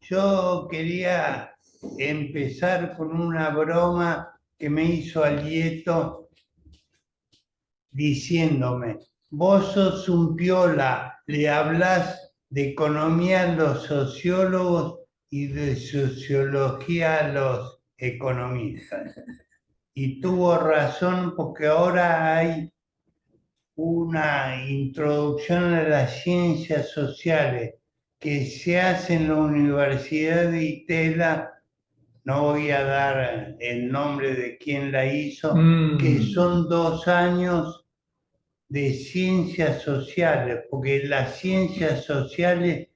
Yo quería empezar con una broma que me hizo Alieto diciéndome, vos sos un piola, le hablas de economía a los sociólogos y de sociología a los economistas. Y tuvo razón porque ahora hay una introducción a las ciencias sociales que se hace en la Universidad de Itela. No voy a dar el nombre de quien la hizo, que son 2 años de ciencias sociales, porque las ciencias sociales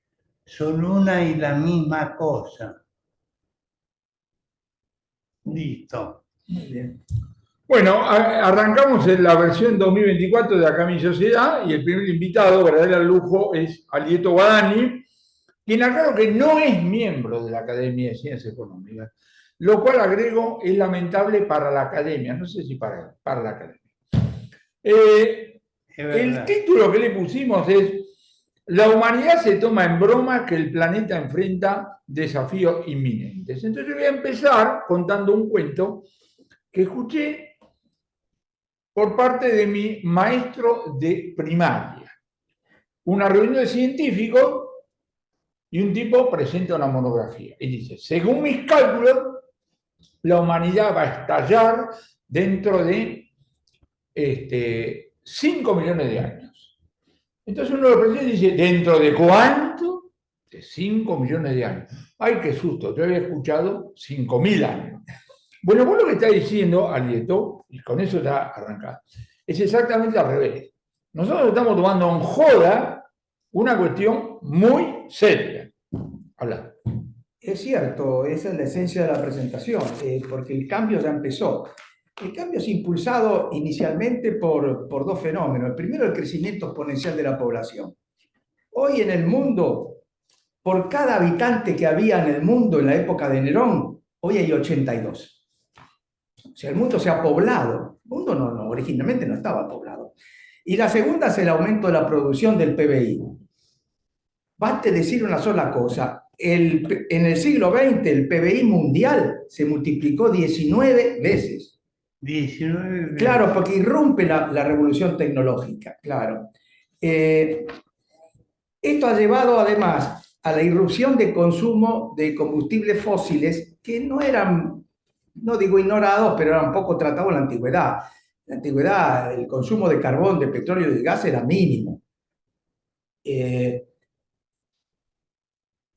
son una y la misma cosa. Listo. Muy bien. Bueno, arrancamos en la versión 2024 de Acá mi Sociedad y el primer invitado, verdadero lujo, es Alieto Guadagni, quien aclaro que no es miembro de la Academia de Ciencias Económicas, lo cual agrego es lamentable para la academia, no sé si para la academia. El título que le pusimos es La humanidad se toma en broma que el planeta enfrenta desafíos inminentes. Entonces yo voy a empezar contando un cuento que escuché por parte de mi maestro de primaria. Una reunión de científicos y un tipo presenta una monografía y dice, según mis cálculos, la humanidad va a estallar dentro de 5 millones de años. Entonces uno lo presenta y dice, ¿dentro de cuánto? De 5 millones de años. Ay, qué susto, yo había escuchado 5.000 años. Bueno, vos lo que está diciendo, Alieto, y con eso ya arrancado, es exactamente al revés. Nosotros estamos tomando en joda una cuestión muy seria. Habla. Es cierto, esa es la esencia de la presentación, porque el cambio ya empezó. El cambio es impulsado inicialmente por dos fenómenos. El primero, el crecimiento exponencial de la población. Hoy en el mundo, por cada habitante que había en el mundo en la época de Nerón, hoy hay 82. O sea, el mundo se ha poblado. El mundo originalmente no estaba poblado. Y la segunda es el aumento de la producción del PBI. Basta decir una sola cosa. En el siglo XX el PBI mundial se multiplicó 19 veces. 19 veces. Claro, porque irrumpe la revolución tecnológica, claro. Esto ha llevado además a la irrupción de consumo de combustibles fósiles que no eran, no digo ignorados, pero eran poco tratados en la antigüedad. En la antigüedad el consumo de carbón, de petróleo y de gas era mínimo.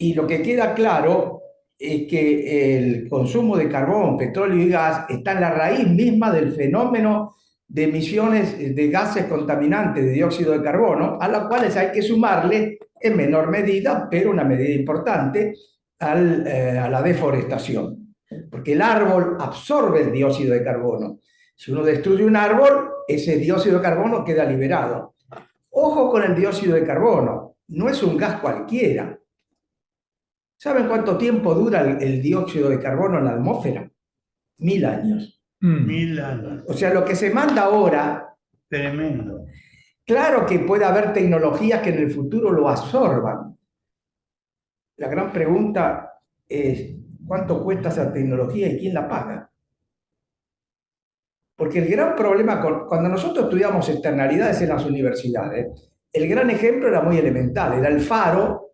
Y lo que queda claro es que el consumo de carbón, petróleo y gas está en la raíz misma del fenómeno de emisiones de gases contaminantes de dióxido de carbono, a las cuales hay que sumarle en menor medida, pero una medida importante, a la deforestación. Porque el árbol absorbe el dióxido de carbono. Si uno destruye un árbol, ese dióxido de carbono queda liberado. Ojo con el dióxido de carbono, no es un gas cualquiera. ¿Saben cuánto tiempo dura el dióxido de carbono en la atmósfera? 1000 años. 1000 años. O sea, lo que se manda ahora... Tremendo. Claro que puede haber tecnologías que en el futuro lo absorban. La gran pregunta es, ¿cuánto cuesta esa tecnología y quién la paga? Porque el gran problema, cuando nosotros estudiamos externalidades en las universidades, el gran ejemplo era muy elemental, era el faro.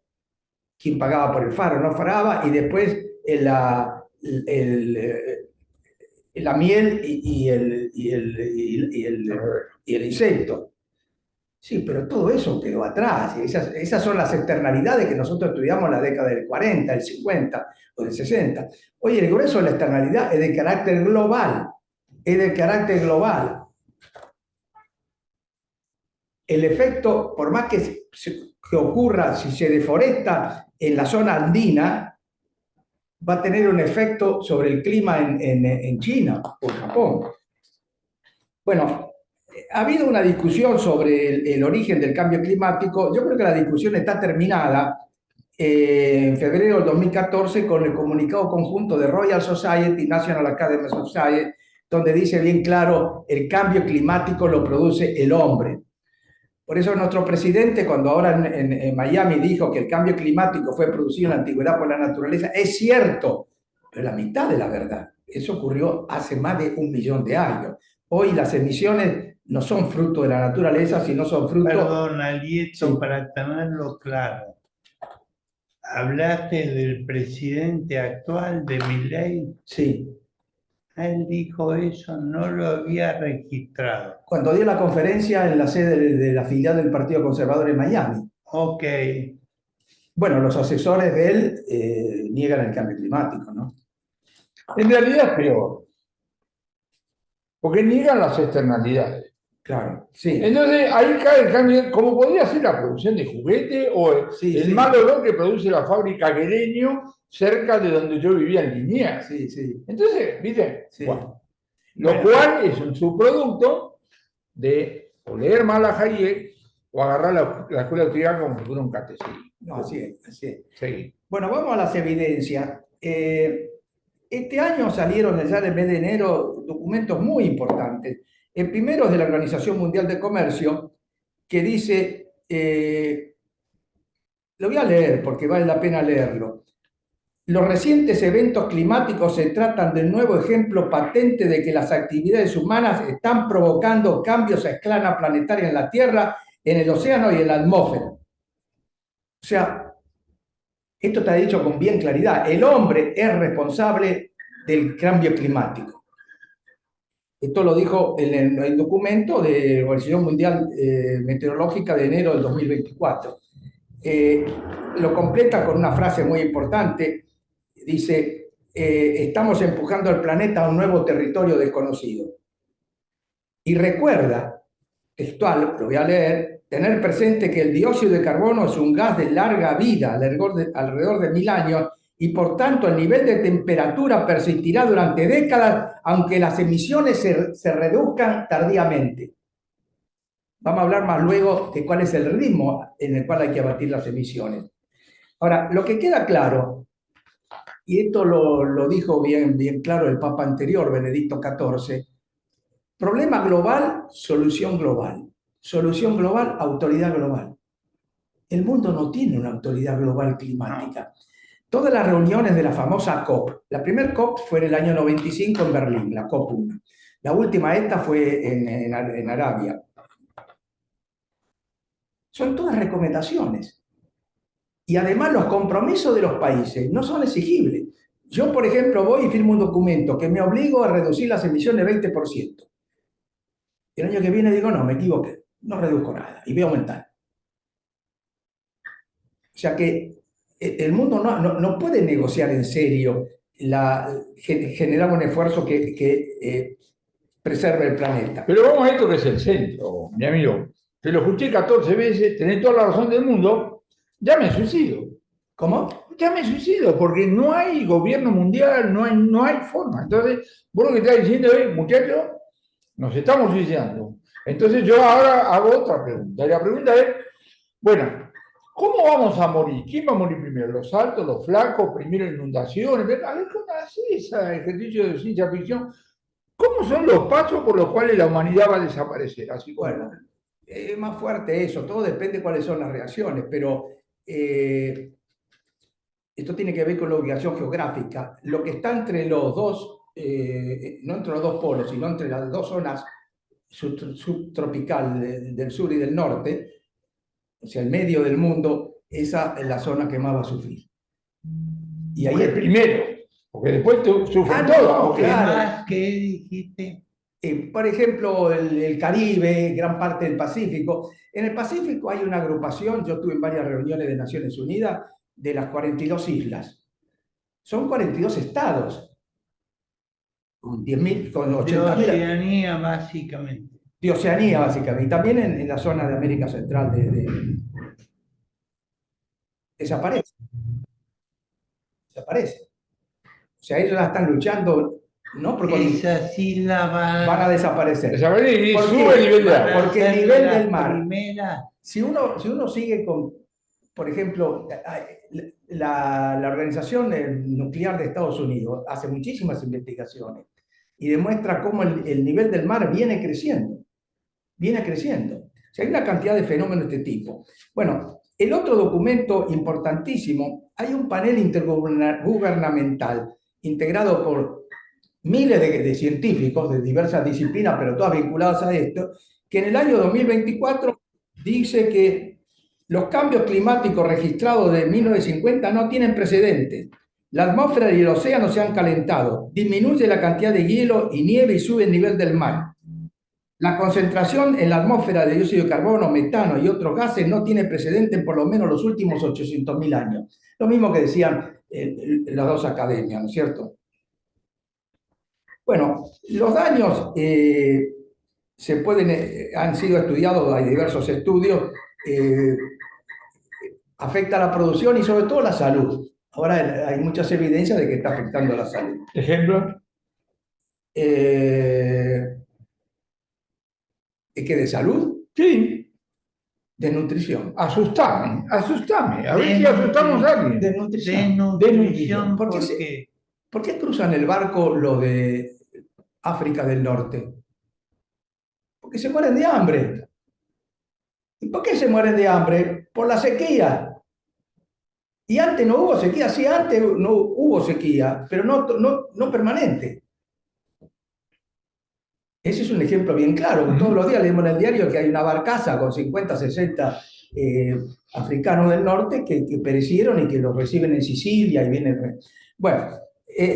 ¿Quién pagaba por el faro? No pagaba, y después la miel y el insecto. Sí, pero todo eso quedó atrás. Esas son las externalidades que nosotros estudiamos en la década del 40, del 50 o del 60. Oye, el grueso de la externalidad es de carácter global. Es de carácter global. El efecto, por más que ocurra si se deforesta en la zona andina, va a tener un efecto sobre el clima en China o en Japón. Bueno, ha habido una discusión sobre el origen del cambio climático. Yo creo que la discusión está terminada en febrero del 2014 con el comunicado conjunto de Royal Society y National Academy of Sciences, donde dice bien claro, el cambio climático lo produce el hombre. Por eso nuestro presidente, cuando ahora en Miami dijo que el cambio climático fue producido en la antigüedad por la naturaleza, es cierto, pero la mitad de la verdad. Eso ocurrió hace más de 1 millón de años. Hoy las emisiones no son fruto de la naturaleza, sino son fruto... Perdón, Alieto, Sí. para tenerlo claro. Hablaste del presidente actual, de Milei. Sí. Él dijo eso, no lo había registrado. Cuando dio la conferencia en la sede de la filial del Partido Conservador en Miami. Ok, Bueno, los asesores de él niegan el cambio climático, ¿no? En realidad es peor, porque niegan las externalidades. Claro, sí. Entonces ahí cae el cambio, como podría ser la producción de juguete o Sí, el sí. mal olor que produce la fábrica Guereño cerca de donde yo vivía en Liniers. Sí, sí. Entonces, ¿viste? Sí. Bueno, lo cual es un subproducto de o leer mal a Hayek o agarrar la escuela austríaca como si fuera un catecismo. No, así es, así es. Sí. Bueno, vamos a las evidencias. Este año salieron ya en el mes de enero documentos muy importantes. El primero es de la Organización Mundial de Comercio, que dice, lo voy a leer porque vale la pena leerlo. Los recientes eventos climáticos se tratan del nuevo ejemplo patente de que las actividades humanas están provocando cambios a escala planetaria en la Tierra, en el océano y en la atmósfera. O sea, esto está dicho con bien claridad. El hombre es responsable del cambio climático. Esto lo dijo en el documento de la Organización Mundial Meteorológica de enero del 2024. Lo completa con una frase muy importante. Dice, estamos empujando al planeta a un nuevo territorio desconocido. Y recuerda, textual, lo voy a leer, tener presente que el dióxido de carbono es un gas de larga vida, alrededor de 1000 años, y por tanto el nivel de temperatura persistirá durante décadas, aunque las emisiones se reduzcan tardíamente. Vamos a hablar más luego de cuál es el ritmo en el cual hay que abatir las emisiones. Ahora, lo que queda claro, y esto lo dijo bien claro el Papa anterior, Benedicto XIV, problema global, solución global. Solución global, autoridad global. El mundo no tiene una autoridad global climática. Todas las reuniones de la famosa COP, la primera COP fue en el año 95 en Berlín, la COP 1. La última esta fue en Arabia. Son todas recomendaciones. Y además los compromisos de los países no son exigibles. Yo, por ejemplo, voy y firmo un documento que me obligo a reducir las emisiones 20%. El año que viene digo, no, me equivoqué, no reduzco nada y voy a aumentar. O sea que el mundo no puede negociar en serio, generar un esfuerzo que preserve el planeta. Pero vamos a esto que es el centro, mi amigo. Te lo escuché 14 veces, tenés toda la razón del mundo, ya me suicido. ¿Cómo? Ya me suicido, porque no hay gobierno mundial, no hay forma. Entonces, vos lo que estás diciendo es, muchachos, nos estamos suicidando. Entonces yo ahora hago otra pregunta. Y la pregunta es, bueno, ¿cómo vamos a morir? ¿Quién va a morir primero? ¿Los altos, los flacos? ¿Primero inundaciones? A ver, ¿cómo así ese ejercicio de ciencia ficción? ¿Cómo son los pasos por los cuales la humanidad va a desaparecer? Así bueno, es más fuerte eso, todo depende de cuáles son las reacciones, pero esto tiene que ver con la ubicación geográfica. Lo que está entre los dos, no entre los dos polos, sino entre las dos zonas subtropical del sur y del norte, o sea, el medio del mundo, esa es la zona que más va a sufrir. Y ahí el primero, porque después sufren no, todos. ¿qué claro. más? ¿Qué dijiste? Por ejemplo, el Caribe, gran parte del Pacífico. En el Pacífico hay una agrupación, yo estuve en varias reuniones de Naciones Unidas, de las 42 islas. Son 42 estados, con 10.000, con 80.000. De Oceanía, básicamente. De Oceanía, básicamente, y también en la zona de América Central desaparece. Desaparece. O sea, ellos ya están luchando, ¿no? Porque esas islas van a desaparecer. Desaparecer y ¿Por sube qué? el nivel de agua. Porque el nivel del mar. Primera, Si uno sigue con, por ejemplo, la Organización Nuclear de Estados Unidos hace muchísimas investigaciones y demuestra cómo el nivel del mar viene creciendo. Viene creciendo. sea, hay una cantidad de fenómenos de este tipo. Bueno, el otro documento importantísimo, hay un panel intergubernamental integrado por miles de científicos de diversas disciplinas, pero todas vinculadas a esto, que en el año 2024 dice que los cambios climáticos registrados de 1950 no tienen precedentes. La atmósfera y el océano se han calentado, disminuye la cantidad de hielo y nieve y sube el nivel del mar. La concentración en la atmósfera de dióxido de carbono, metano y otros gases no tiene precedente en por lo menos los últimos 800.000 años. Lo mismo que decían las dos academias, ¿no es cierto? Bueno, los daños han sido estudiados, hay diversos estudios, afecta a la producción y sobre todo la salud. Ahora hay muchas evidencias de que está afectando a la salud. ¿Ejemplo? ¿Es que de salud? Sí. De nutrición. Asustame. A ver si asustamos a alguien. De nutrición. Desnutrición, ¿Por qué, ¿Por qué cruzan el barco los de África del Norte? Porque se mueren de hambre. ¿Y por qué se mueren de hambre? Por la sequía. Y antes no hubo sequía, sí, antes no hubo sequía, pero no permanente. Ese es un ejemplo bien claro. Todos los días leemos en el diario que hay una barcaza con 50, 60 africanos del norte que perecieron y que los reciben en Sicilia y vienen. Bueno,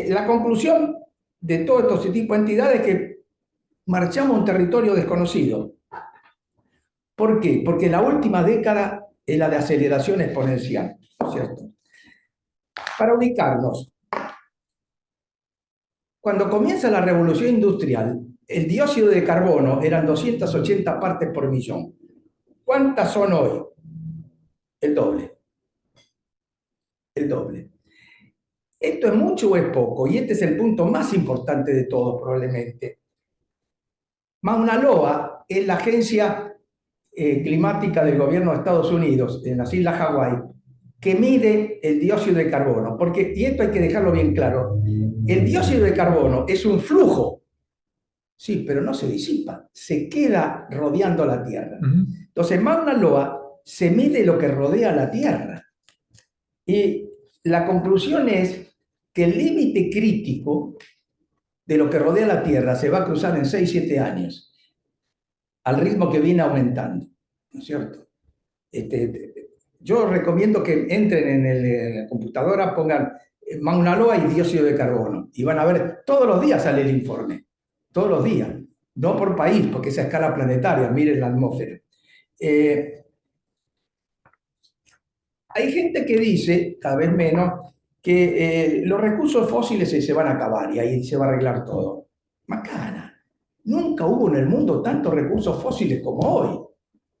la conclusión de todo este tipo de entidades es que marchamos a un territorio desconocido. ¿Por qué? Porque la última década es la de aceleración exponencial, ¿cierto? Para ubicarnos, cuando comienza la revolución industrial, el dióxido de carbono eran 280 partes por millón. ¿Cuántas son hoy? El doble. El doble. ¿Esto es mucho o es poco? Y este es el punto más importante de todos, probablemente. Mauna Loa es la agencia climática del gobierno de Estados Unidos, en las Islas Hawái, que mide el dióxido de carbono. Porque, y esto hay que dejarlo bien claro, el dióxido de carbono es un flujo. Sí, pero no se disipa, se queda rodeando la Tierra. Entonces, Mauna Loa se mide lo que rodea la Tierra. Y la conclusión es que el límite crítico de lo que rodea la Tierra se va a cruzar en 6-7 años, al ritmo que viene aumentando, ¿no es cierto? Yo recomiendo que entren en la computadora, pongan Mauna Loa y dióxido de carbono, y van a ver, todos los días sale el informe. Todos los días, no por país, porque es a escala planetaria, miren la atmósfera. Hay gente que dice, cada vez menos, que los recursos fósiles se van a acabar y ahí se va a arreglar todo. Macana, nunca hubo en el mundo tantos recursos fósiles como hoy.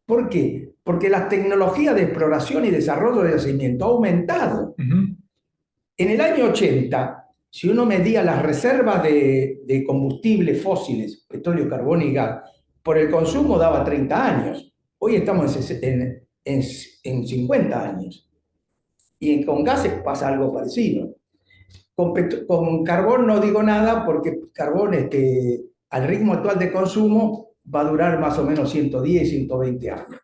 ¿Por qué? Porque la tecnología de exploración y desarrollo de yacimiento ha aumentado. En el año 80, si uno medía las reservas de combustibles fósiles, petróleo, carbón y gas, por el consumo daba 30 años. Hoy estamos en 50 años. Y con gases pasa algo parecido. Con carbón no digo nada porque carbón al ritmo actual de consumo va a durar más o menos 110, 120 años.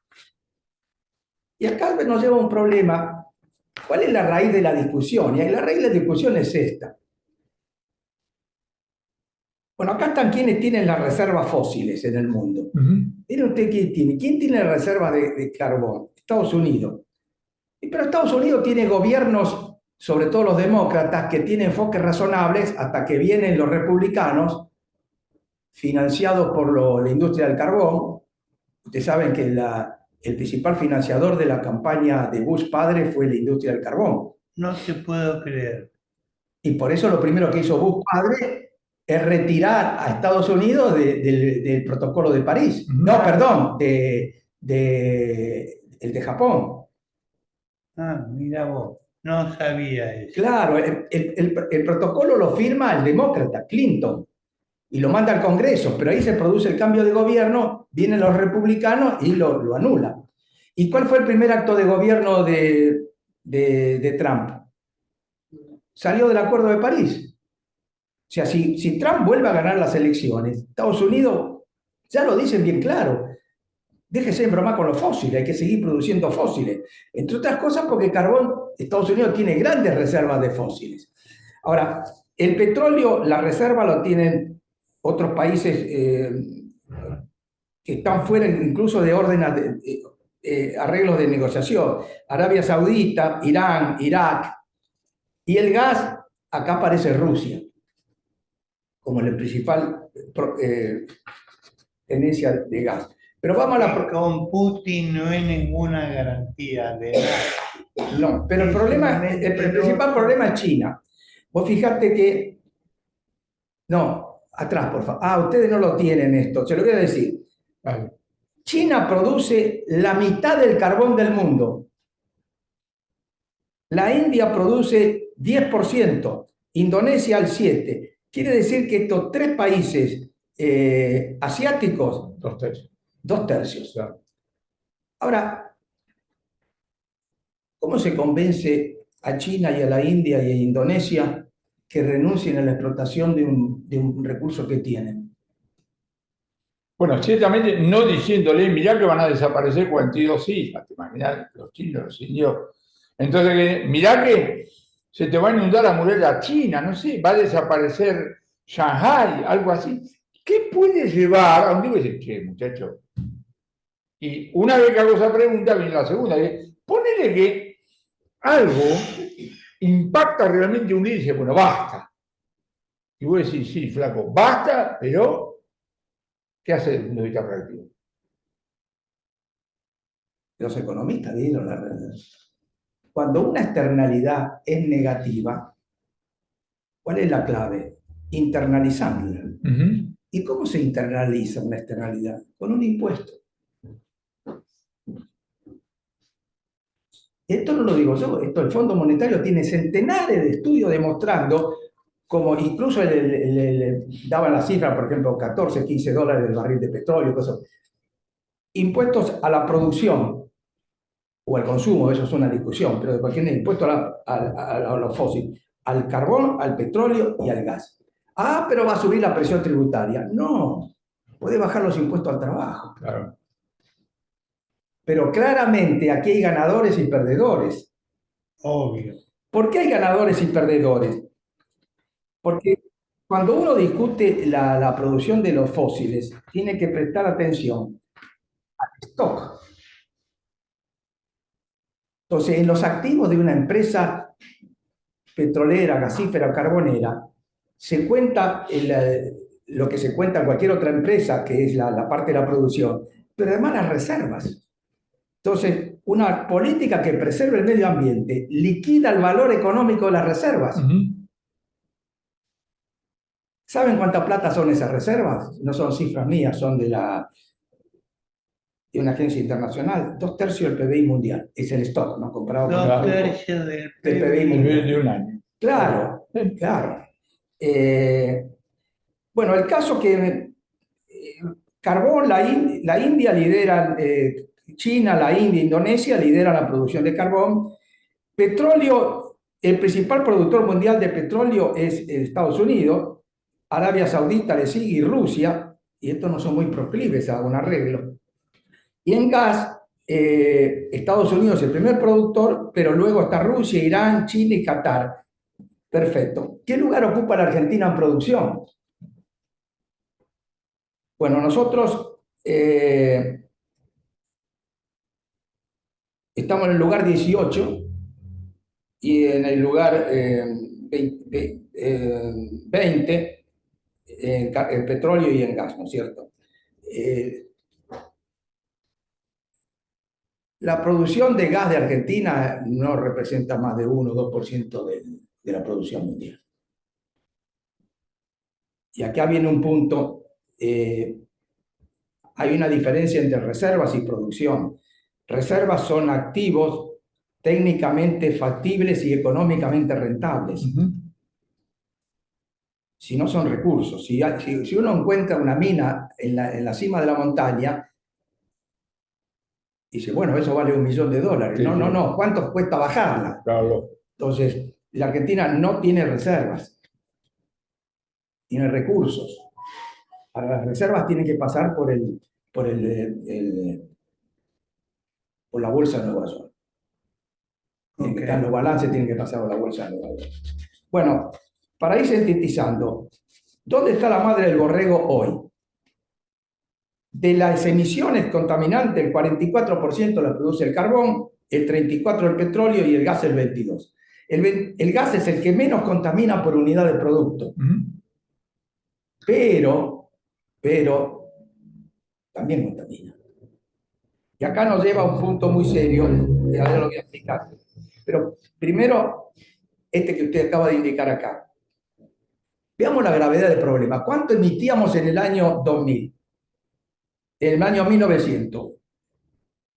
Y acá nos lleva a un problema. ¿Cuál es la raíz de la discusión? Y la raíz de la discusión es esta. Bueno, acá están quienes tienen las reservas fósiles en el mundo. Miren usted quién tiene. ¿Quién tiene reservas de carbón? Estados Unidos. Pero Estados Unidos tiene gobiernos, sobre todo los demócratas, que tienen enfoques razonables hasta que vienen los republicanos, financiados por la industria del carbón. Ustedes saben que el principal financiador de la campaña de Bush padre fue la industria del carbón. No te puedo creer. Y por eso lo primero que hizo Bush padre es retirar a Estados Unidos del protocolo de París. No, perdón, el de Japón. Ah, mira vos, no sabía eso. Claro, el protocolo lo firma el demócrata, Clinton, y lo manda al Congreso, pero ahí se produce el cambio de gobierno, vienen los republicanos y lo anulan. ¿Y cuál fue el primer acto de gobierno de Trump? Salió del Acuerdo de París. O sea, si Trump vuelve a ganar las elecciones, Estados Unidos, ya lo dicen bien claro, déjese en broma con los fósiles, hay que seguir produciendo fósiles. Entre otras cosas porque carbón, Estados Unidos tiene grandes reservas de fósiles. Ahora, el petróleo, la reserva lo tienen otros países que están fuera incluso de orden arreglos de negociación. Arabia Saudita, Irán, Irak. Y el gas, acá aparece Rusia como la principal tenencia de gas. Pero vamos a la... Con Putin no hay ninguna garantía de nada. No, pero el principal problema es China. Vos fijate que... No, atrás, por favor. Ah, ustedes no lo tienen esto, se lo voy a decir. Vale. China produce la mitad del carbón del mundo. La India produce 10%, Indonesia el 7%. Quiere decir que estos tres países asiáticos, 2/3. 2/3. Claro. Ahora, ¿cómo se convence a China y a la India y a Indonesia que renuncien a la explotación de un recurso que tienen? Bueno, ciertamente no diciéndole, mirá que van a desaparecer 42 islas, te imaginas, los chinos, los indios. Entonces, mirá que se te va a inundar la muralla china, no sé, va a desaparecer Shanghái, algo así. ¿Qué puede llevar a un tipo y decir, che, muchacho? Y una vez que hago esa pregunta, viene la segunda, ponele que algo impacta realmente un día y dice, bueno, basta. Y vos decís, sí, flaco, basta, pero ¿qué hace el indicador reactivo? Los economistas dieron la verdad. Cuando una externalidad es negativa, ¿cuál es la clave? Internalizarla. ¿Y cómo se internaliza una externalidad? Con un impuesto. Esto no lo digo yo, esto el Fondo Monetario tiene centenares de estudios demostrando, como incluso daban la cifra, por ejemplo, 14, 15 dólares el barril de petróleo, cosas. Impuestos a la producción o al consumo, eso es una discusión, pero de cualquier impuesto a los fósiles, al carbón, al petróleo y al gas. Ah, pero va a subir la presión tributaria. No, puede bajar los impuestos al trabajo. Claro. Pero claramente aquí hay ganadores y perdedores. Obvio. ¿Por qué hay ganadores y perdedores? Porque cuando uno discute la producción de los fósiles, tiene que prestar atención al stock. Entonces, en los activos de una empresa petrolera, gasífera o carbonera, se cuenta lo que se cuenta en cualquier otra empresa, que es la parte de la producción, pero además las reservas. Entonces, una política que preserve el medio ambiente liquida el valor económico de las reservas. ¿Saben cuánta plata son esas reservas? No son cifras mías, son de una agencia internacional. 2/3 del PBI mundial. Es el stock, ¿no? Comparado con 2/3 del PBI mundial. De un año. Claro, claro. Bueno, el caso que carbón, la India lidera, China, la India, Indonesia lideran la producción de carbón. Petróleo, el principal productor mundial de petróleo es Estados Unidos. Arabia Saudita le sigue y Rusia, y estos no son muy proclives a un arreglo. Y en gas, Estados Unidos es el primer productor, pero luego está Rusia, Irán, Chile y Qatar. Perfecto. ¿Qué lugar ocupa la Argentina en producción? Bueno, nosotros estamos en el lugar 18 y en el lugar 20 en petróleo y en gas, ¿no es cierto? La producción de gas de Argentina no representa más de 1 o 2% de la producción mundial. Y acá viene un punto, hay una diferencia entre reservas y producción. Reservas son activos técnicamente factibles y económicamente rentables. Si no son recursos. Si uno encuentra una mina en la cima de la montaña, dice, bueno, eso vale $1 millón. Sí, no. ¿Cuánto cuesta bajarla? Claro. Entonces, la Argentina no tiene reservas. Tiene recursos. Para las reservas tienen que pasar por el por la bolsa de Nueva York. Tienen que estar los balances, tienen que pasar por la bolsa de Nueva York. Bueno, para ir sintetizando, ¿dónde está la madre del borrego hoy? De las emisiones contaminantes, el 44% las produce el carbón, el 34% el petróleo y el gas el 22%. El gas es el que menos contamina por unidad de producto. Pero también contamina. Y acá nos lleva a un punto muy serio, ya lo voy a explicar. Pero primero, que usted acaba de indicar acá. Veamos la gravedad del problema. ¿Cuánto emitíamos en el año 2000? En el año 1900.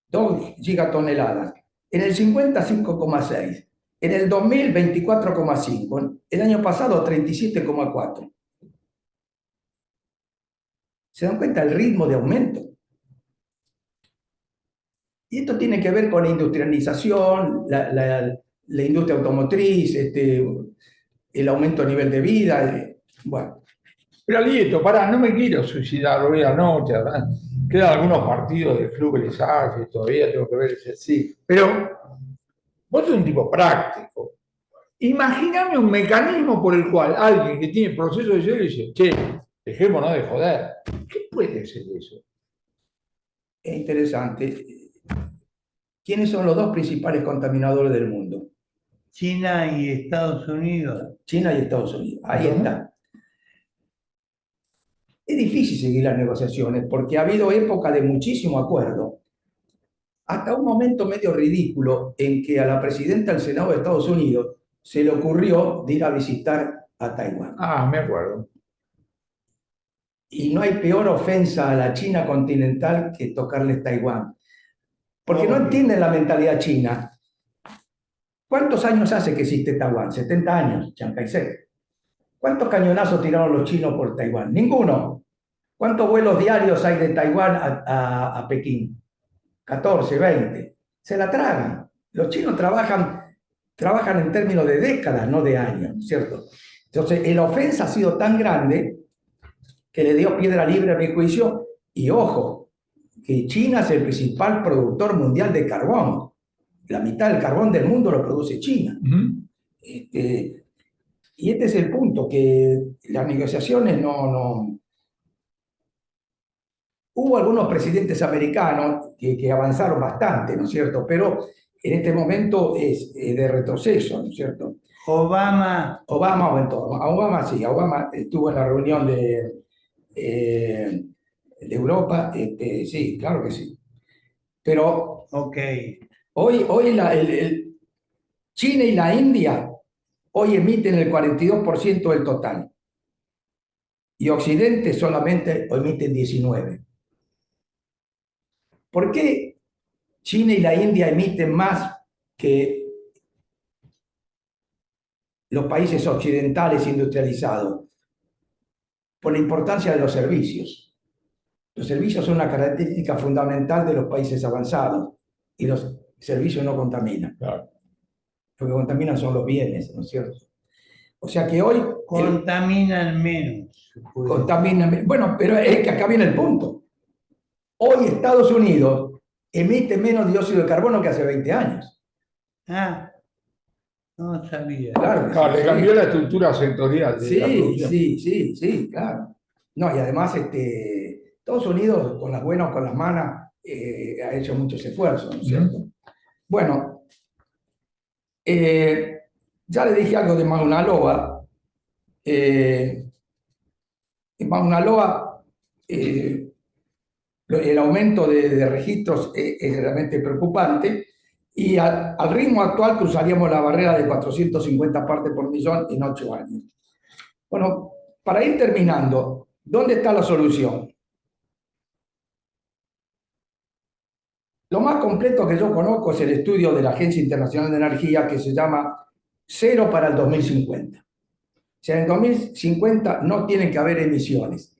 2 gigatoneladas. En el 50, 5,6. En el 2000, 24,5. El año pasado, 37,4. ¿Se dan cuenta del ritmo de aumento? Y esto tiene que ver con la industrialización, la industria automotriz, el aumento de nivel de vida. Bueno. Pero Alieto, pará, no me quiero suicidar hoy anoche. Quedan algunos partidos del Club Lesalle, todavía tengo que ver ese. Sí. Pero vos sos un tipo práctico. Imagíname un mecanismo por el cual alguien que tiene proceso de cero dice, che, dejémonos de joder. ¿Qué puede ser eso? Es interesante. ¿Quiénes son los dos principales contaminadores del mundo? China y Estados Unidos. China y Estados Unidos. Ahí está. Es difícil seguir las negociaciones porque ha habido época de muchísimo acuerdo, hasta un momento medio ridículo en que a la presidenta del Senado de Estados Unidos se le ocurrió de ir a visitar a Taiwán. Ah, me acuerdo. Y no hay peor ofensa a la China continental que tocarles Taiwán. Porque no entienden la mentalidad china. ¿Cuántos años hace que existe Taiwán? 70 años, Chiang Kai-shek. ¿Cuántos cañonazos tiraron los chinos por Taiwán? Ninguno. ¿Cuántos vuelos diarios hay de Taiwán a Pekín? 14, 20. Se la tragan. Los chinos trabajan en términos de décadas, no de años, ¿cierto? Entonces, la ofensa ha sido tan grande que le dio piedra libre a mi juicio. Y ojo, que China es el principal productor mundial de carbón. La mitad del carbón del mundo lo produce China. Y este es el punto, que las negociaciones no... Hubo algunos presidentes americanos que avanzaron bastante, ¿no es cierto? Pero en este momento es de retroceso, ¿no es cierto? Obama aumentó. Obama sí, Obama estuvo en la reunión de Europa, sí, claro que sí. Pero hoy China y la India hoy emiten el 42% del total. Y Occidente solamente emiten 19%. ¿Por qué China y la India emiten más que los países occidentales industrializados? Por la importancia de los servicios. Los servicios son una característica fundamental de los países avanzados y los servicios no contaminan. Claro. Lo que contaminan son los bienes, ¿no es cierto? O sea que hoy... Contaminan menos. Contaminan, bueno, pero es que acá viene el punto. Hoy Estados Unidos emite menos dióxido de carbono que hace 20 años. Ah, no sabía. Claro, le cambió la estructura sectorial de la producción. Sí, claro. No, y además Estados Unidos, con las buenas o con las malas, ha hecho muchos esfuerzos, ¿no es cierto? Bueno, ya le dije algo de Mauna Loa. En Mauna Loa, el aumento de registros es realmente preocupante y al ritmo actual cruzaríamos la barrera de 450 partes por millón en 8 años. Bueno, para ir terminando, ¿dónde está la solución? Lo más completo que yo conozco es el estudio de la Agencia Internacional de Energía que se llama Cero para el 2050. O sea, en el 2050 no tienen que haber emisiones.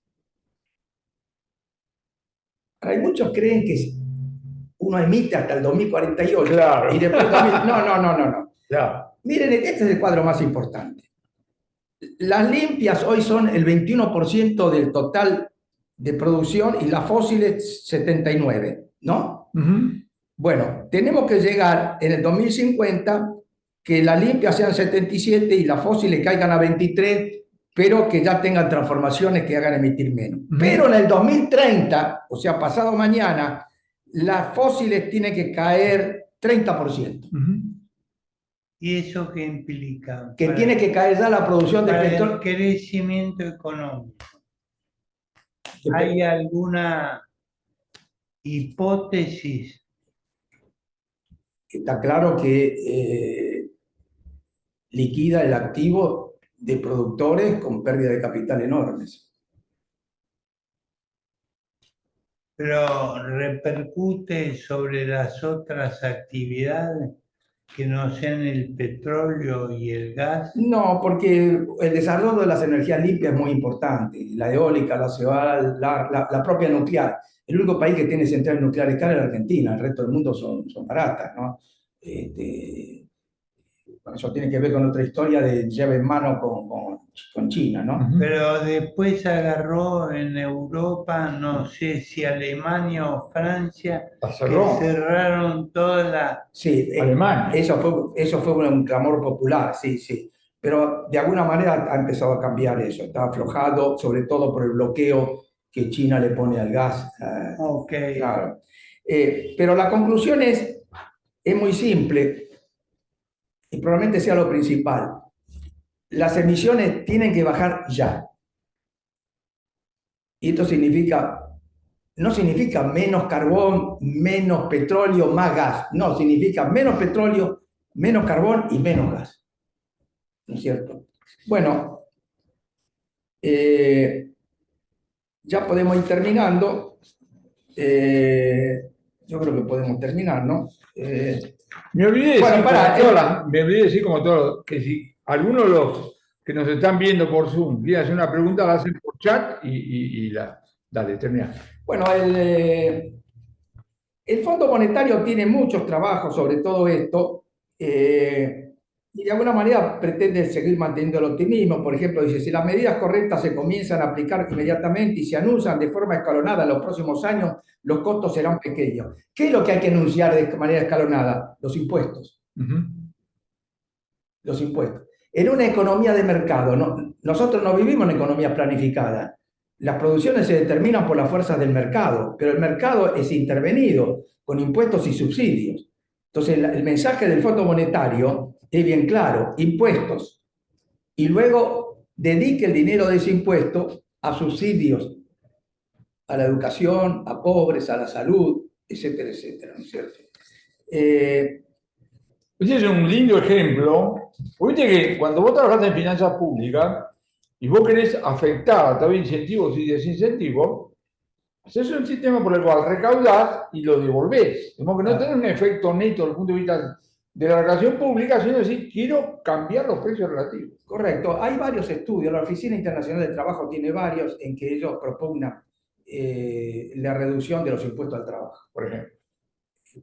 Hay muchos creen que uno emite hasta el 2048. Claro. Y después no. Claro. Miren, este es el cuadro más importante. Las limpias hoy son el 21% del total de producción y las fósiles 79%, ¿no? Bueno, tenemos que llegar en el 2050 que las limpias sean 77 y las fósiles caigan a 23, pero que ya tengan transformaciones que hagan emitir menos. Pero en el 2030, o sea, pasado mañana, las fósiles tienen que caer 30%. ¿Y eso qué implica? Que tiene que caer ya la producción de para petróleo. el crecimiento económico. ¿Hay alguna hipótesis? Está claro que liquida el activo de productores con pérdida de capital enormes. Pero repercute sobre las otras actividades que no sean el petróleo y el gas. No, porque el desarrollo de las energías limpias es muy importante. La eólica, la solar, la propia nuclear. El único país que tiene centrales nucleares caras es la Argentina, el resto del mundo son baratas, ¿no? Eso tiene que ver con otra historia de llave en mano con China, ¿no? Pero después agarró en Europa, no sé si Alemania o Francia, que cerraron toda la... Sí, Alemania. Eso fue un clamor popular, sí, sí. Pero de alguna manera ha empezado a cambiar eso. Está aflojado, sobre todo por el bloqueo que China le pone al gas. Ok. Claro. Pero la conclusión es muy simple y probablemente sea lo principal. Las emisiones tienen que bajar ya. Y esto no significa menos carbón, menos petróleo, más gas. No, significa menos petróleo, menos carbón y menos gas. ¿No es cierto? Bueno, ya podemos ir terminando. Yo creo que podemos terminar, ¿no? Me olvidé de decir como todo, que si alguno de los que nos están viendo por Zoom quiere hacer una pregunta, la hacen por chat y dale, termina. Bueno, el Fondo Monetario tiene muchos trabajos sobre todo esto y de alguna manera pretende seguir manteniendo el optimismo. Por ejemplo, dice, si las medidas correctas se comienzan a aplicar inmediatamente y se anuncian de forma escalonada en los próximos años, los costos serán pequeños. ¿Qué es lo que hay que anunciar de manera escalonada? Los impuestos. Los impuestos. En una economía de mercado, nosotros no vivimos en economía planificada. Las producciones se determinan por las fuerzas del mercado, pero el mercado es intervenido con impuestos y subsidios. Entonces, el mensaje del Fondo Monetario es bien claro, impuestos. Y luego dedique el dinero de ese impuesto a subsidios, a la educación, a pobres, a la salud, etcétera, etcétera, ¿no es cierto? Ese es un lindo ejemplo. Viste que cuando vos trabajás en finanzas públicas y vos querés afectar a través de incentivos y desincentivos, haces un sistema por el cual recaudás y lo devolvés. De modo que no tenés un efecto neto desde el punto de vista de la relación pública, sino decir, quiero cambiar los precios relativos. Correcto. Hay varios estudios. La Oficina Internacional del Trabajo tiene varios en que ellos propugnan la reducción de los impuestos al trabajo, por ejemplo.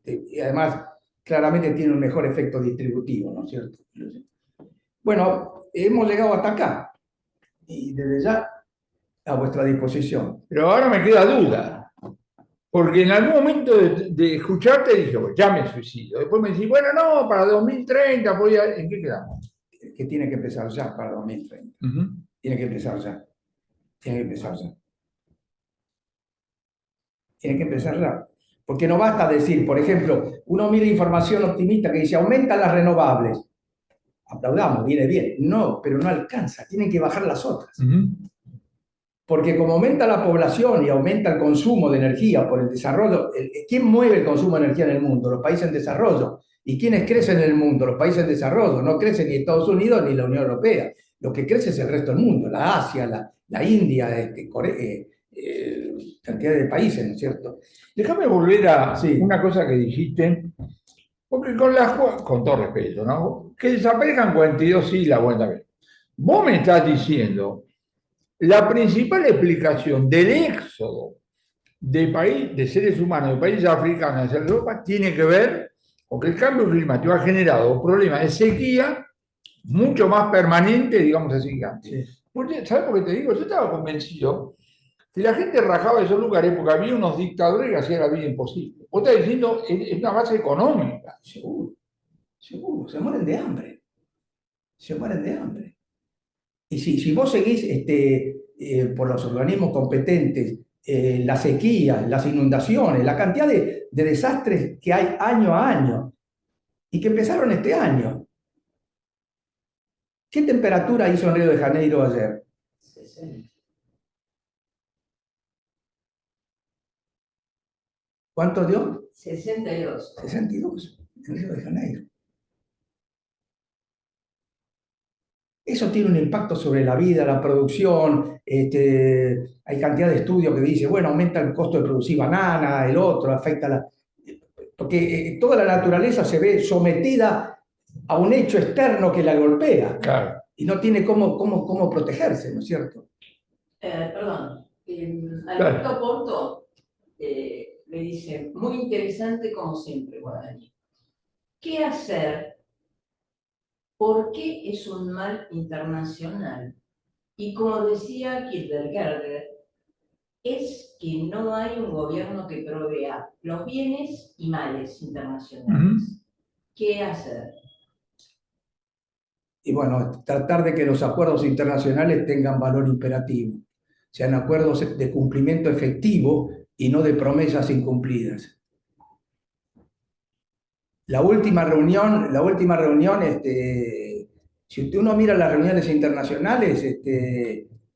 Y además, claramente tiene un mejor efecto distributivo, ¿no es cierto? Bueno, hemos llegado hasta acá. Y desde ya, a vuestra disposición. Pero ahora me queda duda. Porque en algún momento de escucharte dije, bueno, ya me suicido. Después me decís, bueno, no, para 2030, ¿en qué quedamos? Que tiene que empezar ya para 2030. Tiene que empezar ya. Tiene que empezar ya. Tiene que empezar ya. Porque no basta decir, por ejemplo, uno mira información optimista que dice, aumentan las renovables. Aplaudamos, viene bien. No, pero no alcanza. Tienen que bajar las otras. Porque como aumenta la población y aumenta el consumo de energía por el desarrollo, ¿quién mueve el consumo de energía en el mundo? Los países en desarrollo. ¿Y quiénes crecen en el mundo? Los países en desarrollo. No crecen ni Estados Unidos ni la Unión Europea. Lo que crece es el resto del mundo, la Asia, la India, cantidad de países, ¿no es cierto? Déjame volver a una cosa que dijiste, porque con todo respeto, ¿no? Que desaparezcan 42 sílabas, bueno, también. Vos me estás diciendo, la principal explicación del éxodo de seres humanos de países africanos hacia Europa tiene que ver con que el cambio climático ha generado problemas de sequía mucho más permanentes, digamos así, que antes. ¿Sabes por qué te digo? Yo estaba convencido Si la gente rajaba esos lugares porque había unos dictadores que hacían la vida imposible. Vos estás diciendo, es una base económica. Seguro, seguro, se mueren de hambre, se mueren de hambre. Y si vos seguís por los organismos competentes, las sequías, las inundaciones, la cantidad de desastres que hay año a año y que empezaron este año. ¿Qué temperatura hizo en Río de Janeiro ayer? 60. ¿Cuánto dio? 62. 62 en Río de Janeiro. Eso tiene un impacto sobre la vida, la producción. Hay cantidad de estudios que dicen, bueno, aumenta el costo de producir banana, el otro, afecta la... Porque toda la naturaleza se ve sometida a un hecho externo que la golpea. Claro. Y no tiene cómo protegerse, ¿no es cierto? Perdón, Alberto Porto le dice, muy interesante como siempre, Guaraní. ¿Qué hacer? ¿Por qué es un mal internacional? Y como decía Kierkegaard, es que no hay un gobierno que provea los bienes y males internacionales. ¿Qué hacer? Y bueno, tratar de que los acuerdos internacionales tengan valor imperativo, sean acuerdos de cumplimiento efectivo y no de promesas incumplidas. La última reunión, si uno mira las reuniones internacionales,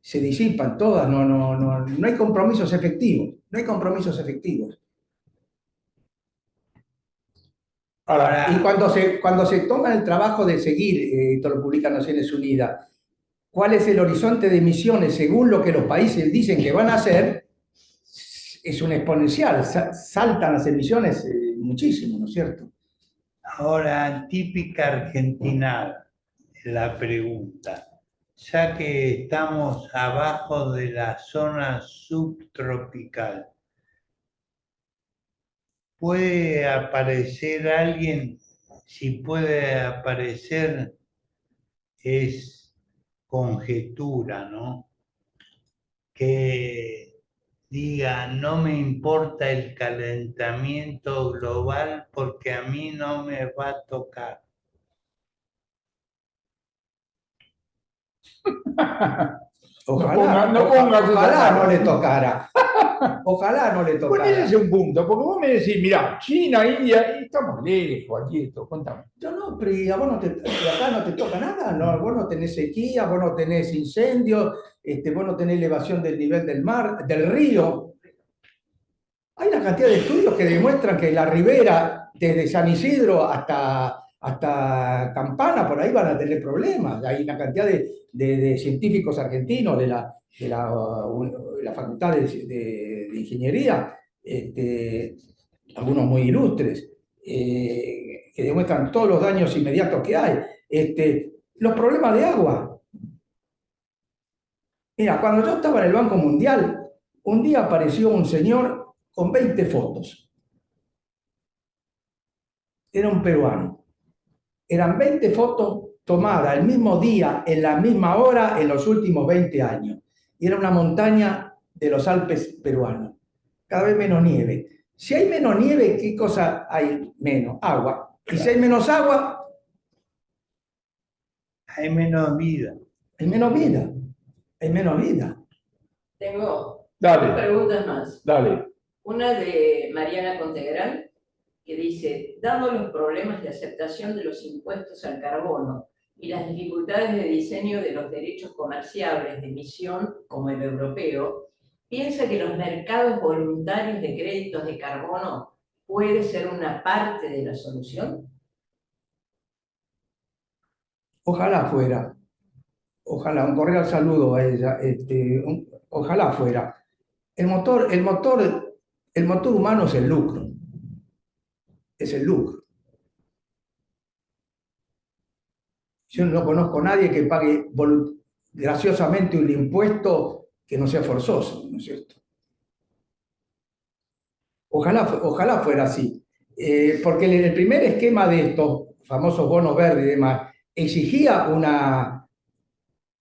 se disipan todas, no hay compromisos efectivos, no hay compromisos efectivos. Ahora, Y cuando se toman el trabajo de seguir, esto lo publica Naciones Unidas, cuál es el horizonte de emisiones según lo que los países dicen que van a hacer, es un exponencial, saltan las emisiones muchísimo, ¿no es cierto? ahora, típica argentina la pregunta. Ya que estamos abajo de la zona subtropical, ¿puede aparecer alguien? Si puede aparecer, es conjetura, ¿no? Que diga, no me importa el calentamiento global porque a mí no me va a tocar. Ojalá no le tocara. Ojalá no le tocara. Pues ese es un punto, porque vos me decís, mirá, China, India, y estamos lejos aquí, esto, contame. Yo no, pero ¿y a vos acá no te toca nada? No, vos no tenés sequía, vos no tenés incendios, vos no tenés elevación del nivel del mar, del río. Hay una cantidad de estudios que demuestran que la ribera, desde San Isidro hasta Campana, por ahí van a tener problemas. Hay una cantidad de científicos argentinos de la Facultad de Ingeniería, algunos muy ilustres, que demuestran todos los daños inmediatos que hay. Los problemas de agua. Mira, cuando yo estaba en el Banco Mundial, un día apareció un señor con 20 fotos. Era un peruano. Eran 20 fotos tomadas el mismo día, en la misma hora, en los últimos 20 años. Y era una montaña de los Alpes peruanos. Cada vez menos nieve. Si hay menos nieve, ¿qué cosa hay menos? Agua. Y si hay menos agua, Hay menos vida. hay menos vida. Hay menos vida. Tengo dos Dale, preguntas más. dale. Una de Mariana Contegral, que dice, dado los problemas de aceptación de los impuestos al carbono y las dificultades de diseño de los derechos comerciables de emisión, como el europeo, ¿piensa que los mercados voluntarios de créditos de carbono puede ser una parte de la solución? Ojalá fuera. Ojalá, un cordial saludo a ella. Ojalá fuera. El motor humano es el lucro. Es el lucro. Yo no conozco a nadie que pague graciosamente un impuesto que no sea forzoso, ¿no es cierto? Ojalá fuera así. Porque el primer esquema de estos famosos bonos verdes y demás exigía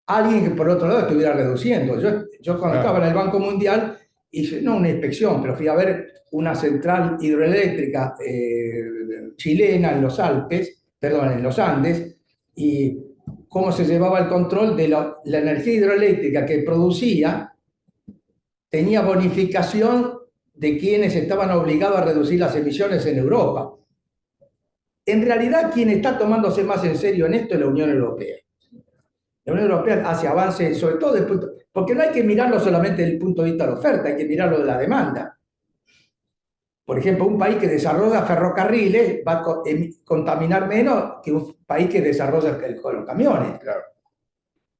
alguien que por otro lado estuviera reduciendo. Yo cuando estaba en el Banco Mundial hice, no una inspección, pero fui a ver una central hidroeléctrica chilena en los Alpes, perdón, en los Andes, y cómo se llevaba el control de la energía hidroeléctrica que producía, tenía bonificación de quienes estaban obligados a reducir las emisiones en Europa. En realidad, quien está tomándose más en serio en esto es la Unión Europea. La Unión Europea hace avances, sobre todo porque no hay que mirarlo solamente desde el punto de vista de la oferta, hay que mirarlo de la demanda. Por ejemplo, un país que desarrolla ferrocarriles va a contaminar menos que un país que desarrolla los camiones. Claro.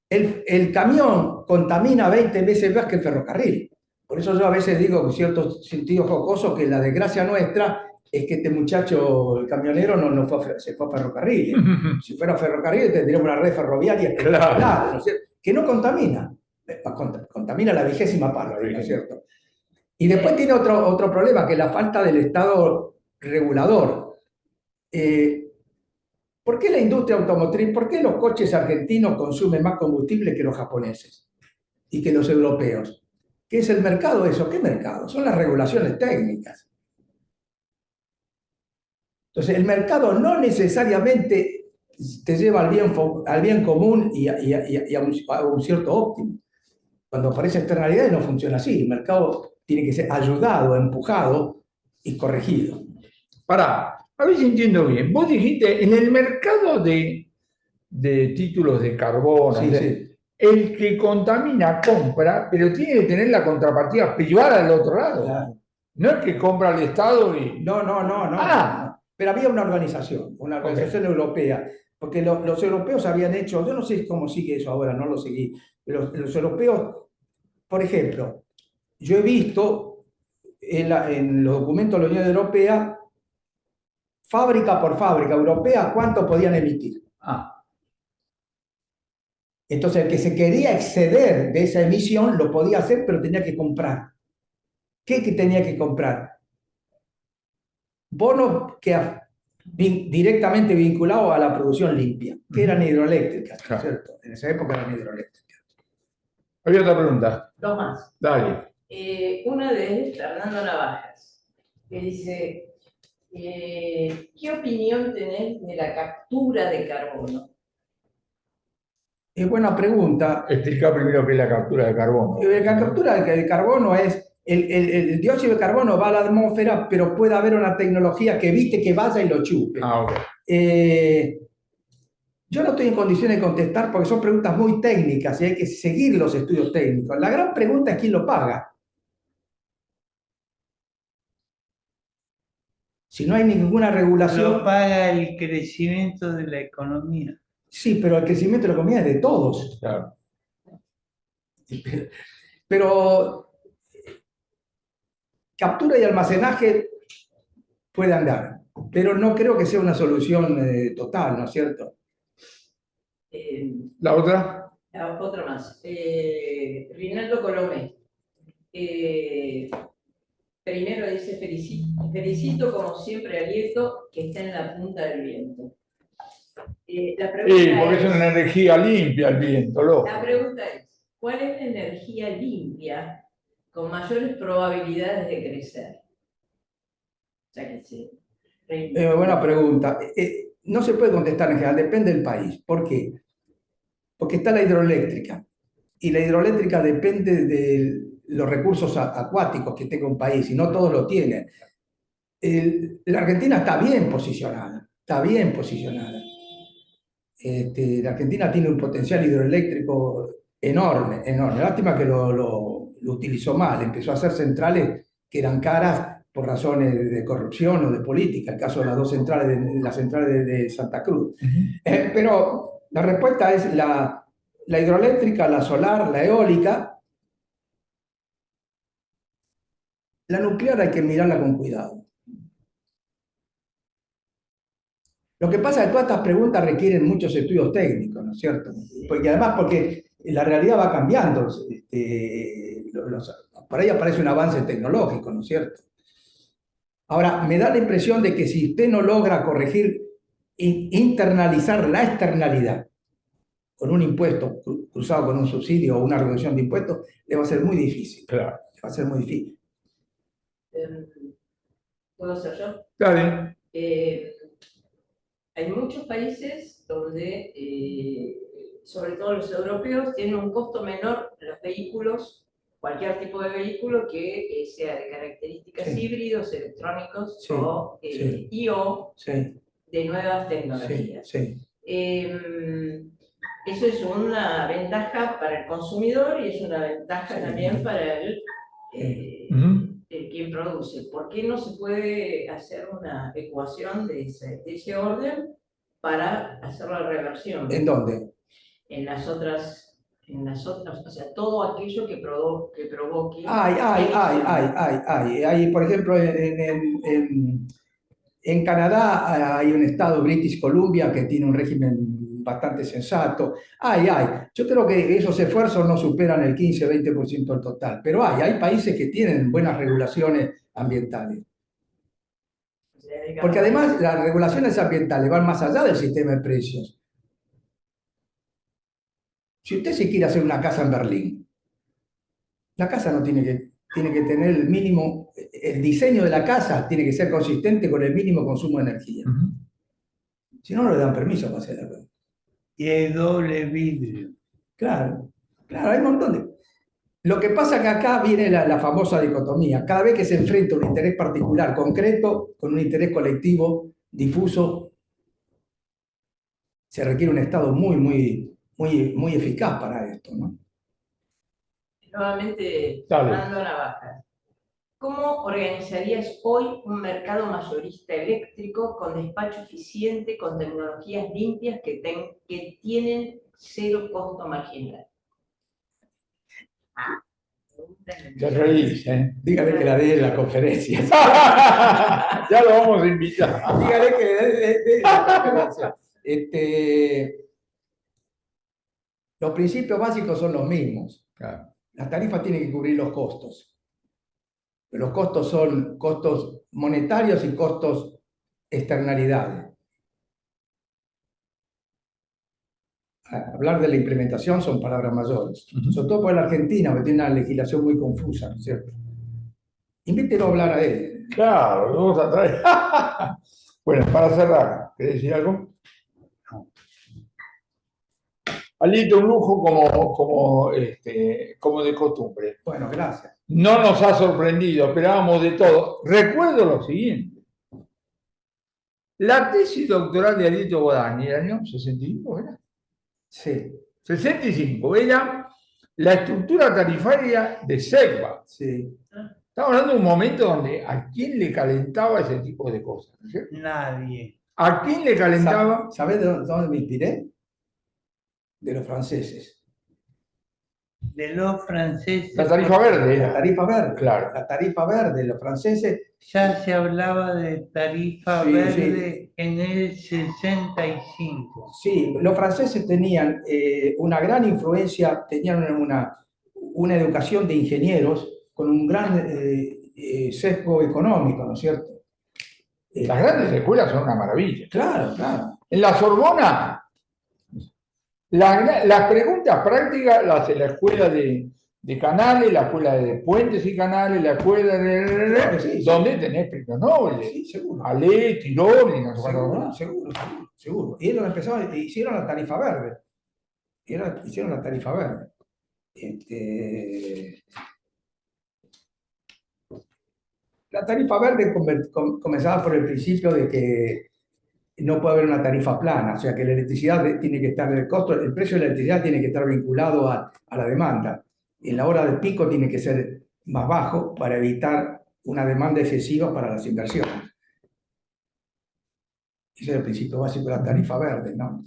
El camión contamina 20 veces más que el ferrocarril. Por eso yo a veces digo, con cierto sentido jocoso, que la desgracia nuestra es que este muchacho, el camionero, se fue a ferrocarril. Si fuera ferrocarril tendríamos una red ferroviaria Claro. ¿no es cierto? Que no contamina. Contamina la 20ª parte, ¿no es cierto? Y después tiene otro problema, que es la falta del Estado regulador. ¿Por qué la industria automotriz, por qué los coches argentinos consumen más combustible que los japoneses y que los europeos? ¿Qué es el mercado eso? ¿Qué mercado? Son las regulaciones técnicas. Entonces, el mercado no necesariamente te lleva al bien común y a un cierto óptimo. Cuando aparece externalidades no funciona así. El mercado tiene que ser ayudado, empujado y corregido. Pará, a ver si entiendo bien. Vos dijiste, en el mercado de títulos de carbono, Sí, sí. el que contamina compra, pero tiene que tener la contrapartida privada del otro lado. Claro. No es que compra el Estado y... No. Ah. Pero había una organización europea, porque los europeos habían hecho, yo no sé cómo sigue eso ahora, no lo seguí, pero los europeos, por ejemplo, yo he visto en los documentos de la Unión Europea, fábrica por fábrica europea, cuánto podían emitir. Entonces, el que se quería exceder de esa emisión lo podía hacer, pero tenía que comprar. ¿Qué tenía que comprar? Bonos directamente vinculados a la producción limpia, que eran hidroeléctricas, Claro. ¿cierto? En esa época eran hidroeléctricas. Había otra pregunta. Dos más. Dale. Una de Fernando Navajas, que dice, ¿qué opinión tenés de la captura de carbono? Es buena pregunta. Explica primero qué es la captura de carbono. La captura de carbono es, el dióxido de carbono va a la atmósfera, pero puede haber una tecnología que evite que vaya y lo chupe. Ok. Yo no estoy en condiciones de contestar porque son preguntas muy técnicas y hay que seguir los estudios técnicos. La gran pregunta es quién lo paga. Si no hay ninguna regulación... Lo paga el crecimiento de la economía. Sí, pero el crecimiento de la economía es de todos. Claro. Pero captura y almacenaje puede andar, pero no creo que sea una solución total, ¿no es cierto? ¿La otra? Otra más. Rinaldo Colomé. Primero dice, felicito como siempre a Lieto, que está en la punta del viento. La pregunta Porque es una energía limpia el viento, loco. La pregunta es, ¿cuál es la energía limpia con mayores probabilidades de crecer? O sea que sí. Buena pregunta. No se puede contestar en general, depende del país. ¿Por qué? Porque está la hidroeléctrica. Y la hidroeléctrica depende de los recursos acuáticos que tenga un país, y no todos lo tienen. La Argentina está bien posicionada, está bien posicionada. La Argentina tiene un potencial hidroeléctrico enorme, enorme. Lástima que lo utilizó mal, empezó a hacer centrales que eran caras por razones de corrupción o de política, el caso de las dos centrales, las centrales de Santa Cruz. Pero la respuesta es la hidroeléctrica, la solar, la eólica. La nuclear hay que mirarla con cuidado. Lo que pasa es que todas estas preguntas requieren muchos estudios técnicos, ¿no es cierto? Porque además, porque la realidad va cambiando, por ahí aparece un avance tecnológico, ¿no es cierto? Ahora, me da la impresión de que si usted no logra corregir, internalizar la externalidad, con un impuesto cruzado con un subsidio o una reducción de impuestos, le va a ser muy difícil. Claro. Le va a ser muy difícil. ¿Puedo ser yo? Dale. Hay muchos países donde, sobre todo los europeos, tienen un costo menor los vehículos, cualquier tipo de vehículo que sea de características Sí. híbridos, electrónicos Sí, o sí. y/o Sí, de nuevas sí, tecnologías. sí. Eso es una ventaja para el consumidor y es una ventaja Sí. también para el quien produce. ¿Por qué no se puede hacer una ecuación de ese orden para hacer la reversión? ¿En dónde? En las otras, o sea, todo aquello que provoque. Hay, por ejemplo, en Canadá hay un estado, British Columbia, que tiene un régimen bastante sensato. Yo creo que esos esfuerzos no superan el 15-20% del total, pero hay países que tienen buenas regulaciones ambientales. Porque además las regulaciones ambientales van más allá del sistema de precios. Si usted se quiere hacer una casa en Berlín, la casa no tiene que tener el mínimo, el diseño de la casa tiene que ser consistente con el mínimo consumo de energía. Si no, no le dan permiso para hacer la casa. Y hay doble vidrio. Claro, hay un montón de... Lo que pasa es que acá viene la famosa dicotomía. Cada vez que se enfrenta un interés particular concreto con un interés colectivo difuso, se requiere un Estado muy eficaz para esto, ¿no? Nuevamente, Dale. Fernando Navajas. ¿Cómo organizarías hoy un mercado mayorista eléctrico con despacho eficiente, con tecnologías limpias que tienen cero costo marginal? Te reís, ¿eh? Dígale que la dé en la conferencia. Ya lo vamos a invitar. Dígale que dé la conferencia. Los principios básicos son los mismos. Claro. La tarifa tiene que cubrir los costos. Los costos son costos monetarios y costos externalidades. Hablar de la implementación son palabras mayores. Sobre todo por la Argentina, que tiene una legislación muy confusa, ¿no es cierto? Invítelo a hablar a él. Claro, lo vamos a traer. Bueno, para cerrar, ¿querés decir algo? No. Alito, un lujo como de costumbre. Bueno, gracias. No nos ha sorprendido, esperábamos de todo. Recuerdo lo siguiente. La tesis doctoral de Alito Guadagni, el año 65, ¿verdad? Sí. 65, era la estructura tarifaria de SECBA. Sí. Estamos hablando de un momento donde ¿a quién le calentaba ese tipo de cosas? ¿Sí? Nadie. ¿A quién le calentaba? ¿Sabés de dónde me inspiré? De los franceses. De los franceses. La tarifa verde. La tarifa verde. Claro. La tarifa verde, los franceses. Ya se hablaba de tarifa Sí, verde en el 65. Sí, los franceses tenían una gran influencia, tenían una educación de ingenieros con un gran sesgo económico, ¿no es cierto? Las grandes escuelas son una maravilla. Claro, claro. En la Sorbona, las preguntas prácticas las hace la escuela de canales, la escuela de puentes y canales, la escuela de... Claro, sí, donde tenés premios Nobel. Sí, seguro. Ale, Tiroli, no sé cuánto. Seguro. Y ellos empezaron, hicieron la tarifa verde. Hicieron la tarifa verde. La tarifa verde comenzaba por el principio de que no puede haber una tarifa plana, o sea que la electricidad tiene que estar, el precio de la electricidad tiene que estar vinculado a la demanda. En la hora de pico tiene que ser más bajo para evitar una demanda excesiva para las inversiones. Ese es el principio básico de la tarifa verde, ¿no?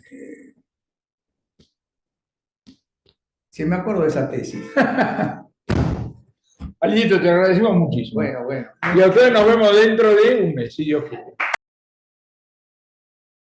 Sí, me acuerdo de esa tesis. Alito, te agradecemos muchísimo. Bueno. Y a ustedes nos vemos dentro de un mes, si Dios quiere.